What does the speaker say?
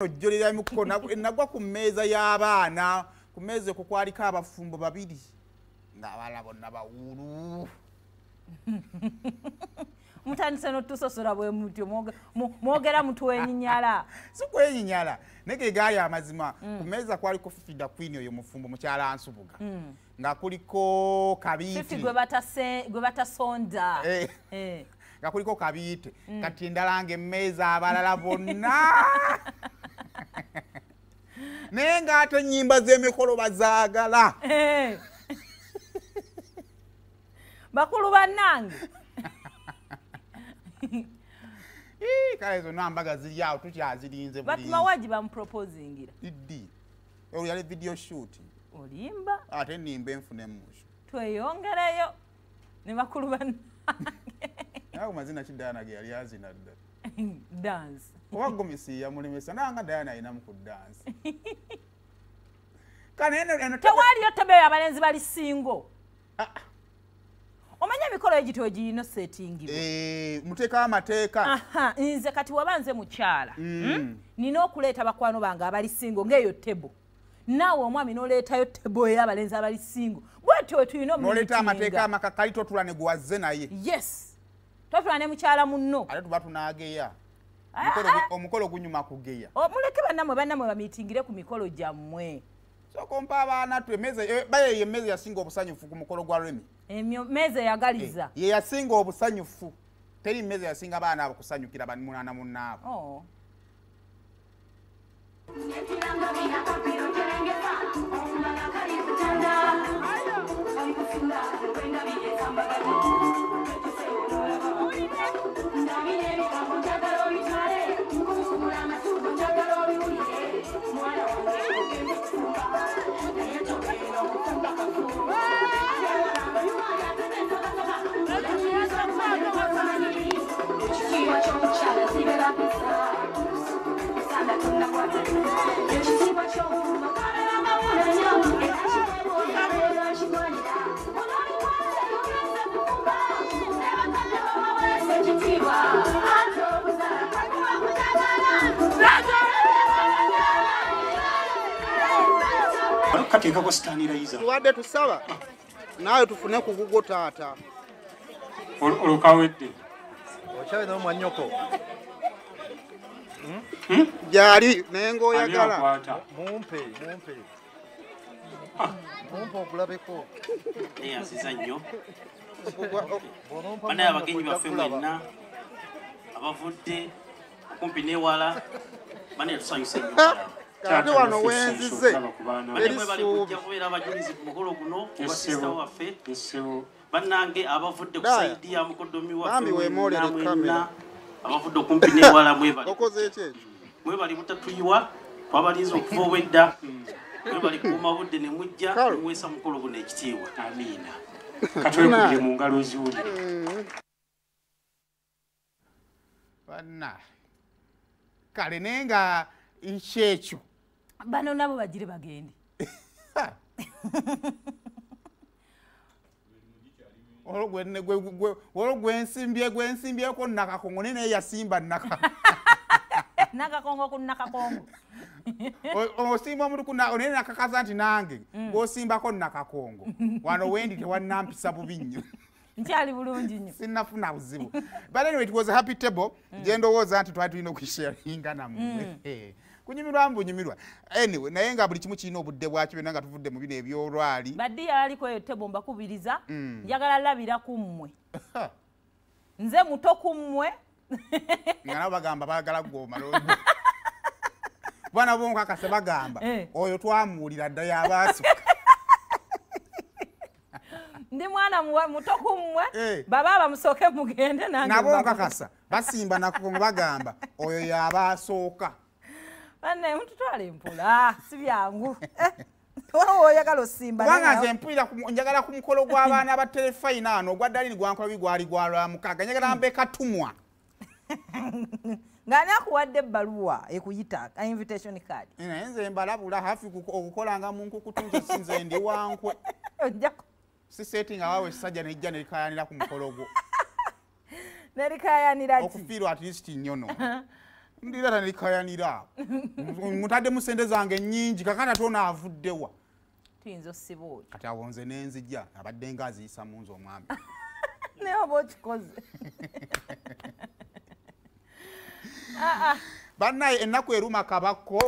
ojjolera mukona nagwa ku mmeeza y'abaana ku mmeeza ekwo kwaliko abafumbo babiri ng'abalala bonna bawuulu mutandise n'otusosola bwe mutyo mwogera mutwenyinyala si kwenyinyala naye ge gaali amazima ku mmeeza kwaliko Fifi da Queen oyo mufumbo mukyala Nsubuga nga kuliko Kabiiti Fifi gwe batasonda nga kuliko Kabiiti kati endala ng'emmeeza abalala bonna naye ng'ate ennyimba z'emikolo bazaagala bakulu bannange kale zonna mbaga ziri awo tukyazirinze batumawaji bamuproposingira iddi oyo yali video shoot olimba ate nimba enfune musho tweyongereyo ne bakulu bannange nawe mazina ki Diana ge yali azina dda dance oba Gomesi yamulemesa nanga Diana ayinamu ku dance kane eno tewaliyo tebeyo abalenzi bali singo omanya emikolo egityo giyino settingibwa muteeka amateeka nze kati wabanze mukyala nina okuleeta bakwano bange abali singo ng'eyo tebo naawe omwami n'oleetayo tebo ey'abalenzi abali singo bwetyo tulina n'oleeta amateeka amakakali totula ne guwazze naye yes totula ne mukyala munno ate tuba tunaageya omukolo gunyuma kugeya muleke bannamwe bamiitingire ku mikolo gyammwe sokompa abaana tu baye emmeeza yasinga obusanyufu ku mukolo gwa Remi emmeeza eyagaliza ye yasinga obusanyufu teri mmeeza yasinga abaana abo kusanyukira banmunana munnaabo kateekako sitaanira yiza tuwadde tusaba naawe tufune ku gugo taata olukawedde okyawe n'omwanyoko gyali naye ng'oyagala mumpe okulabeko neyansiza nnyo banaye abagenyi baffe mwenna abavudde kumpi n'ewala banaye tusanyuse nnyo ate wano wenzize bali kujja kubeera abajulizi ku mukolo guno kubasista waffe bannange abavudde ku saidi ya mukodomi waffe mwenna abavudde okumpi n'ewala mwebali butatuyiwa twabalinze okuva obwedda mwebali kuuma budde ne mujja nemwesa mukolo guno ekitiibwa amiina katwekubye mu ngalo ziwuli banna kale naye nga ikyekyo bano nabo bagire bagende olwo gwensimbyeko nakakongo naye yasimba nakakongo ku nakakongo osimba omuntu naye nakakaza nti nange gwosimbako nakakongo wano wendi tewanampisa bubi nnyo nkyali bulungi nnyo sinnafuna buzibu but anyway it was a happy table gye ndowooza nti twali tulina okwisharinga nammwe kunyumirwamu bunyumirwa anyway naye nga buli kimu kirina obudde bwakyo byonna nga tuvudde mu bino ebyolwali baddiya aliko eyo tebo mbakubiriza njagala labira ku mmwe nze muto ku mmwe nga nabo bagamba baagala gwomala bwana bonkakase bagamba oyo twamuwulira dda yabaasoka ndi mwana muto ku mmwe baba bamusooke mugende nange nabo nkakasa basimba nakukongo bagamba oyo yabaasooka banne mututwala empula si byangu waliwo oyagala osimba kubanga nze mpulira njagala ku mukolo gw'abaana ba terefayina ano ogwa ddalini gwankola gwali gwa lwamukaaga njagala mbe katumwa ng'ani akuwadde ebbaluwa ekuyita invitation card naye nze mbalabula hafi okukolanga mu nkukutu nze sinze ndi wankwe si setting awawe essajja nejja nerikayanira ku mukolo gwo nerikayanira ki okufiirwa at least nnyono ndira tanikayanira mutadde musente zange nnyingi kakana tona avuddewa tuyinza osiba kati awo nze nenzijja abadde nga aziyisa mu nze omwami naye oba okikoze bannaye ennaku eruma kabako